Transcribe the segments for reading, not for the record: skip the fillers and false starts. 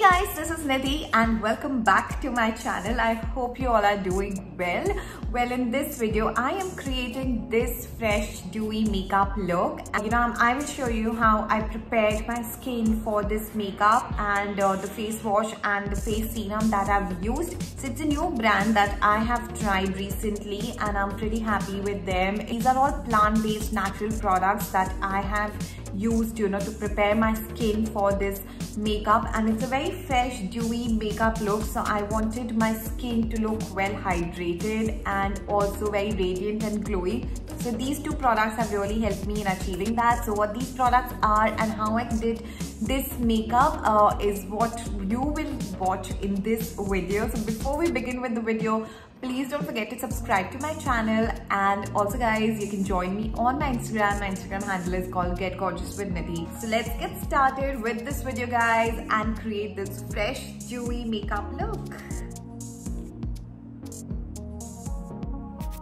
guys, this is Nidhi and welcome back to my channel. I hope you all are doing well. Well, in this video, I am creating this fresh dewy makeup look. And, I will show you how I prepared my skin for this makeup and the face wash and the face serum that I've used. So it's a new brand that I have tried recently and I'm pretty happy with them. These are all plant-based natural products that I have used to prepare my skin for this makeup, and it's a very fresh dewy makeup look, so I wanted my skin to look well hydrated and also very radiant and glowy. So these two products have really helped me in achieving that. So what these products are and how I did this makeup is what you will watch in this video. So before we begin with the video, please don't forget to subscribe to my channel, and also guys, you can join me on my Instagram. My Instagram handle is called Get Gorgeous with Nidhi. So let's get started with this video guys and create this fresh dewy makeup look.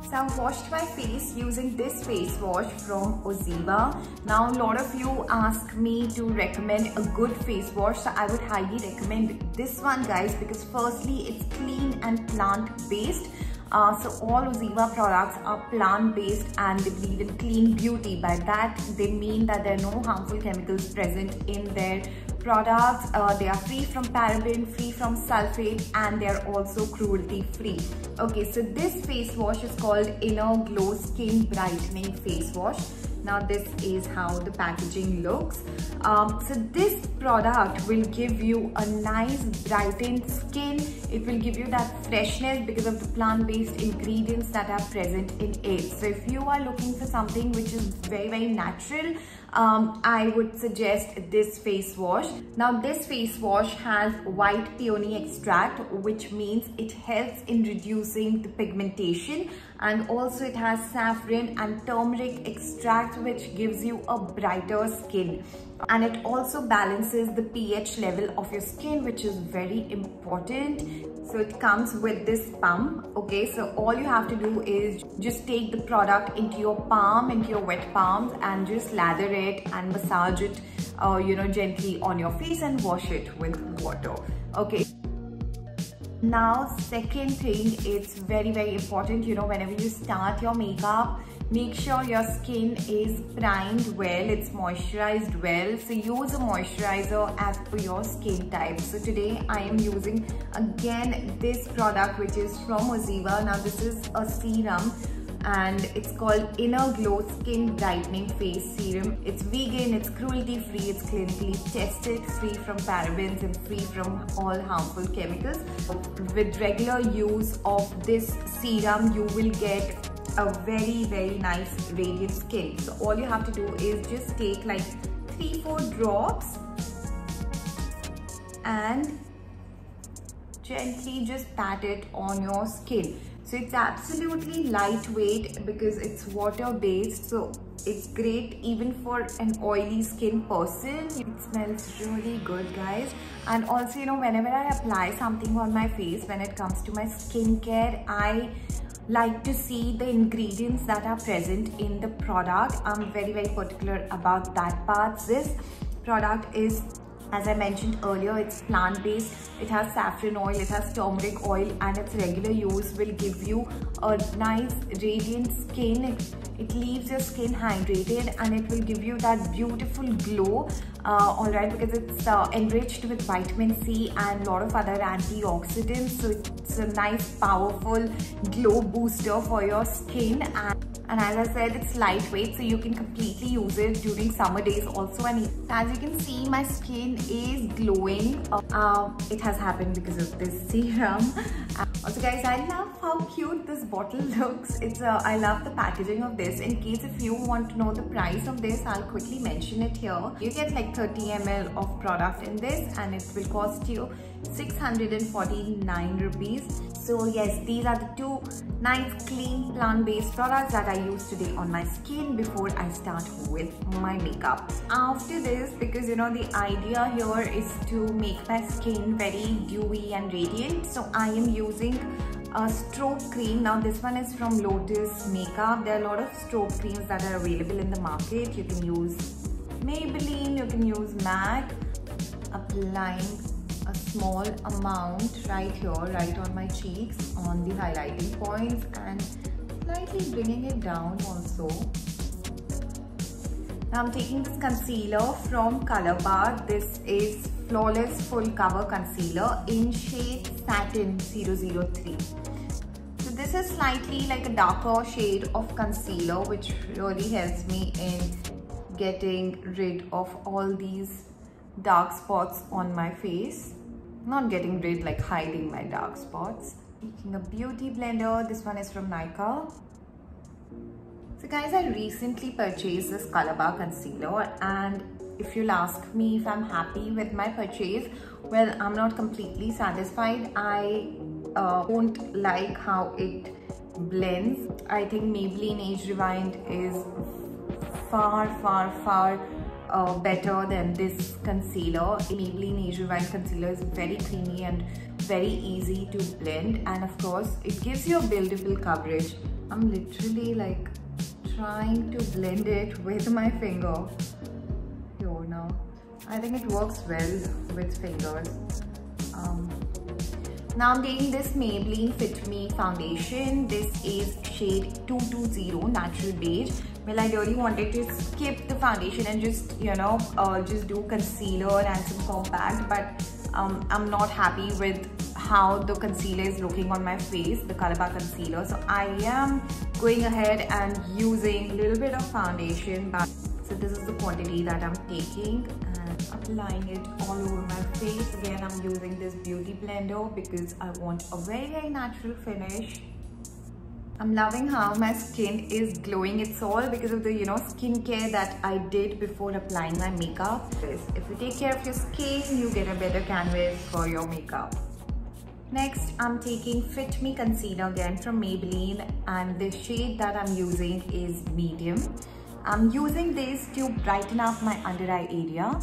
So I've washed my face using this face wash from Oziva. Now a lot of you ask me to recommend a good face wash, so I would highly recommend this one guys, because firstly it's clean and plant-based. So all Oziva products are plant-based and they believe in clean beauty. By that they mean that there are no harmful chemicals present in their products. They are free from paraben, free from sulfate, and they are also cruelty free. Okay, so this face wash is called Inner Glow Skin Brightening Face Wash. Now this is how the packaging looks. So this product will give you a nice brightened skin. It will give you that freshness because of the plant-based ingredients that are present in it. So if you are looking for something which is very natural, I would suggest this face wash. Now this face wash has white peony extract, which means it helps in reducing the pigmentation, and also it has saffron and turmeric extract, which gives you a brighter skin, and it also balances the pH level of your skin, which is very important. So it comes with this pump. Okay, so all you have to do is just take the product into your palm, into your wet palms, and just lather it and massage it gently on your face and wash it with water. Okay, now second thing, it's very important, whenever you start your makeup, make sure your skin is primed well, it's moisturized well. So use a moisturizer as per your skin type. So today I am using again this product which is from Oziva. Now this is a serum and it's called Inner Glow Skin Brightening Face Serum. It's vegan, it's cruelty free, it's clinically tested, free from parabens and free from all harmful chemicals. With regular use of this serum, you will get a very nice radiant skin. So all you have to do is just take like 3-4 drops and gently just pat it on your skin. So it's absolutely lightweight because it's water based, so it's great even for an oily skin person. It smells really good guys. And also whenever I apply something on my face, when it comes to my skincare, I like to see the ingredients that are present in the product. I'm very particular about that part. This product is, as I mentioned earlier, it's plant-based. It has saffron oil, it has turmeric oil, and its regular use will give you a nice radiant skin. It leaves your skin hydrated and it will give you that beautiful glow, alright, because it's enriched with vitamin C and a lot of other antioxidants. So it's a nice powerful glow booster for your skin. And as I said, it's lightweight, so you can completely use it during summer days also. And as you can see, my skin is glowing. It has happened because of this serum. Also guys, I love how cute this bottle looks. I love the packaging of this. In case if you want to know the price of this, I'll quickly mention it here. You get like 30 ml of product in this and it will cost you 649 rupees. So yes, these are the two nice clean plant-based products that I use today on my skin before I start with my makeup. After this, because the idea here is to make my skin very dewy and radiant, so I am using a stroke cream. Now this one is from Lotus Makeup. There are a lot of stroke creams that are available in the market. You can use Maybelline, you can use MAC. Applying a small amount right here, right on my cheeks, on the highlighting points, and slightly bringing it down also. Now I'm taking this concealer from Colorbar. This is Flawless Full Cover Concealer in shade Satin 003. So this is slightly like a darker shade of concealer, which really helps me in getting rid of all these dark spots on my face. Not getting rid, like hiding my dark spots. Taking a beauty blender. This one is from Nykaa. So guys, I recently purchased this Colorbar concealer, and if you'll ask me if I'm happy with my purchase, well, I'm not completely satisfied. I don't like how it blends. I think Maybelline Age Rewind is far better than this concealer. Maybelline Age Rewind concealer is very creamy and very easy to blend, and of course it gives you a buildable coverage. I'm literally like trying to blend it with my finger here now. I think it works well with fingers. Now I'm taking this Maybelline Fit Me foundation. This is shade 220 Natural Beige. Well, I really wanted to skip the foundation and just, you know, just do concealer and some compact, but I'm not happy with how the concealer is looking on my face, the Colorbar concealer. So I am going ahead and using a little bit of foundation. So this is the quantity that I'm taking and applying it all over my face. Again, I'm using this beauty blender because I want a very natural finish. I'm loving how my skin is glowing. It's all because of the, you know, skincare that I did before applying my makeup. If you take care of your skin, you get a better canvas for your makeup. Next, I'm taking Fit Me concealer again from Maybelline, and the shade that I'm using is medium. I'm using this to brighten up my under eye area.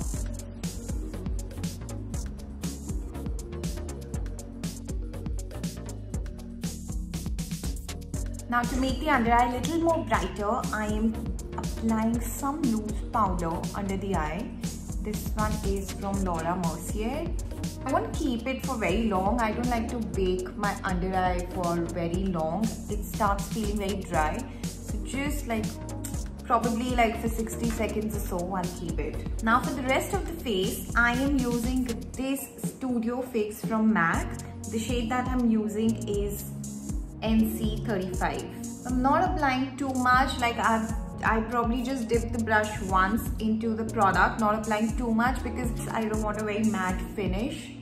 Now to make the under eye a little more brighter, I am applying some loose powder under the eye. This one is from Laura Mercier. I won't keep it for very long. I don't like to bake my under eye for very long. It starts feeling very dry. So just like probably like for 60 seconds or so, I'll keep it. Now for the rest of the face, I am using this Studio Fix from MAC. The shade that I'm using is NC35. I'm not applying too much, like I probably just dip the brush once into the product, not applying too much because I don't want a very matte finish.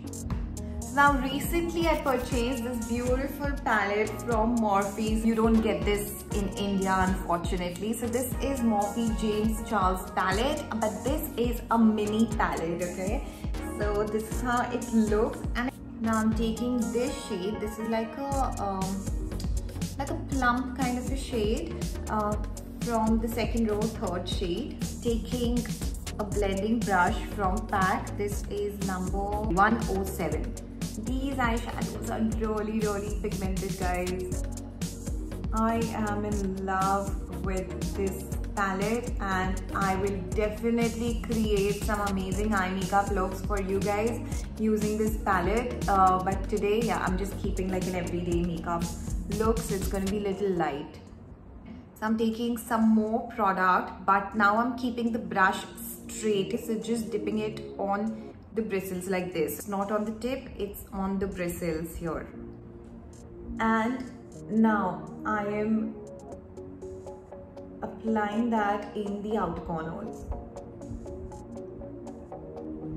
Now recently I purchased this beautiful palette from Morphe. You don't get this in India, unfortunately. So this is Morphe James Charles palette, but this is a mini palette, okay? So this is how it looks. And now I'm taking this shade. This is like a plump kind of a shade from the second row, third shade. Taking a blending brush from PAC. This is number 107. These eyeshadows are really pigmented, guys. I am in love with this palette, and I will definitely create some amazing eye makeup looks for you guys using this palette. But today, yeah, I'm just keeping like an everyday makeup look, so it's going to be a little light. So I'm taking some more product, but now I'm keeping the brush straight. So just dipping it on the bristles like this. It's not on the tip, it's on the bristles here. And now I am applying that in the outer corners.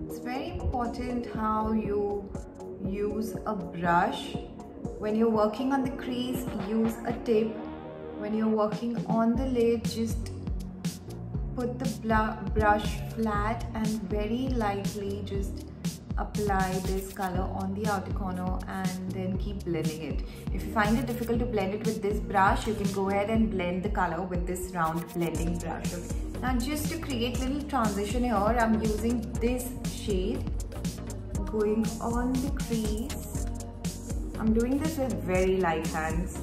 It's very important how you use a brush. When you're working on the crease, use a tip. When you're working on the lid, just put the brush flat and very lightly just apply this color on the outer corner and then keep blending it. If you find it difficult to blend it with this brush, you can go ahead and blend the color with this round blending brush. Okay. Now just to create little transition here, I'm using this shade going on the crease. I'm doing this with very light hands.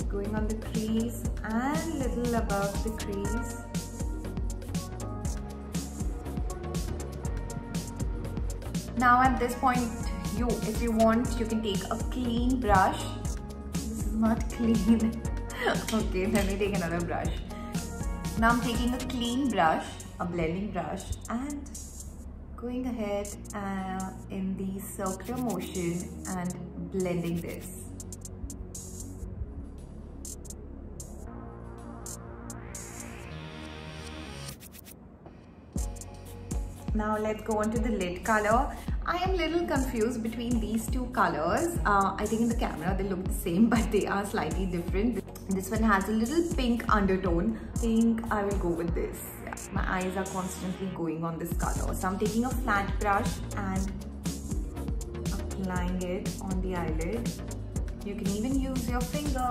Going on the crease and little above the crease. Now at this point, if you want, you can take a clean brush. This is not clean. Okay, let me take another brush. Now I'm taking a clean brush, a blending brush, and going ahead in the circular motion and blending this. Now let's go on to the lid color. I am a little confused between these two colors. I think in the camera they look the same, but they are slightly different. This one has a little pink undertone. I think I will go with this. Yeah. My eyes are constantly going on this color. So I'm taking a flat brush and applying it on the eyelid. You can even use your finger.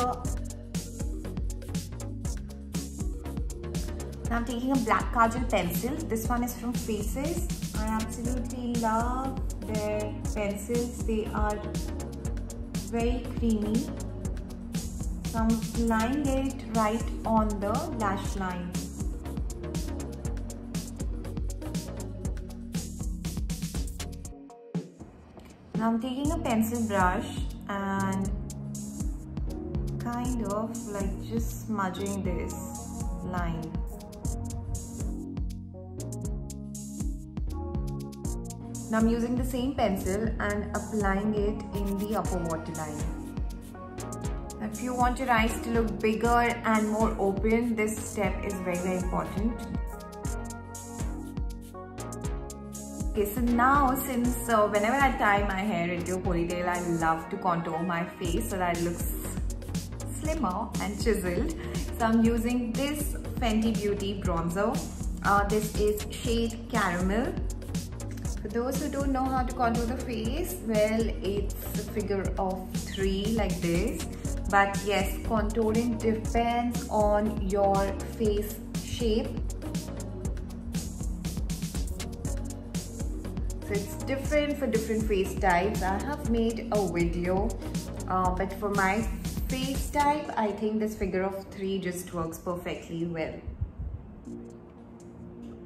Now I'm taking a black kajal pencil. This one is from Faces. I absolutely love their pencils. They are very creamy. So I'm applying it right on the lash line. Now I'm taking a pencil brush and kind of like just smudging this line. Now I'm using the same pencil and applying it in the upper waterline. If you want your eyes to look bigger and more open, this step is very important. Okay, so now since whenever I tie my hair into a ponytail, I love to contour my face so that it looks slimmer and chiseled. So I'm using this Fenty Beauty bronzer. This is shade Caramel. For those who don't know how to contour the face, well, it's a figure of 3 like this. But yes, contouring depends on your face shape. So it's different for different face types. I have made a video, but for my face type, I think this figure of 3 just works perfectly well.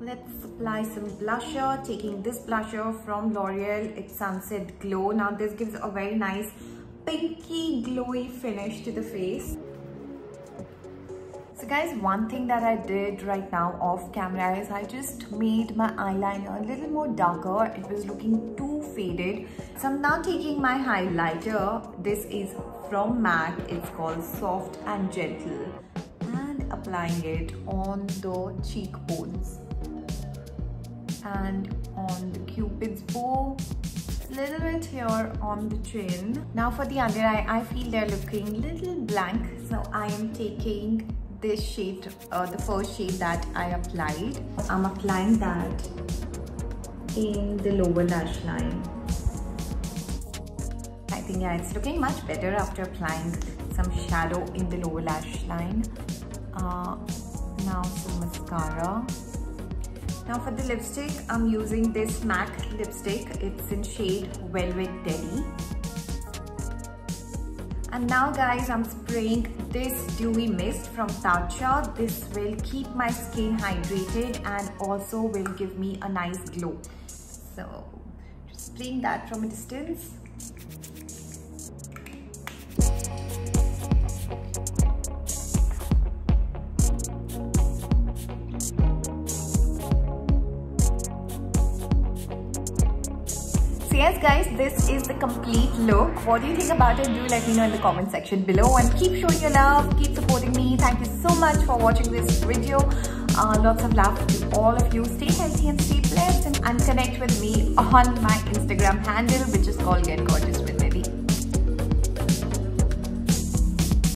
Let's apply some blusher. Taking this blusher from L'Oreal, it's Sunset Glow. Now this gives a very nice pinky glowy finish to the face. So guys, one thing that I did right now off camera is I just made my eyeliner a little more darker. It was looking too faded. So I'm now taking my highlighter. This is from MAC. It's called Soft and Gentle, and applying it on the cheekbones and on the Cupid's bow, a little bit here on the chin. Now for the under eye, I feel they're looking a little blank, so I am taking this shade, the first shade that I applied. I'm applying that in the lower lash line. I think yeah, it's looking much better after applying some shadow in the lower lash line. Now some mascara. Now for the lipstick, I'm using this MAC lipstick. It's in shade Velvet Teddy. And now guys, I'm spraying this dewy mist from Tatcha. This will keep my skin hydrated and also will give me a nice glow. So just spraying that from a distance. So yes guys, this is the complete look. What do you think about it? Do let me know in the comment section below, and keep showing your love, keep supporting me. Thank you so much for watching this video. Lots of love to all of you. Stay healthy and stay blessed, and connect with me on my Instagram handle, which is called Get Gorgeous.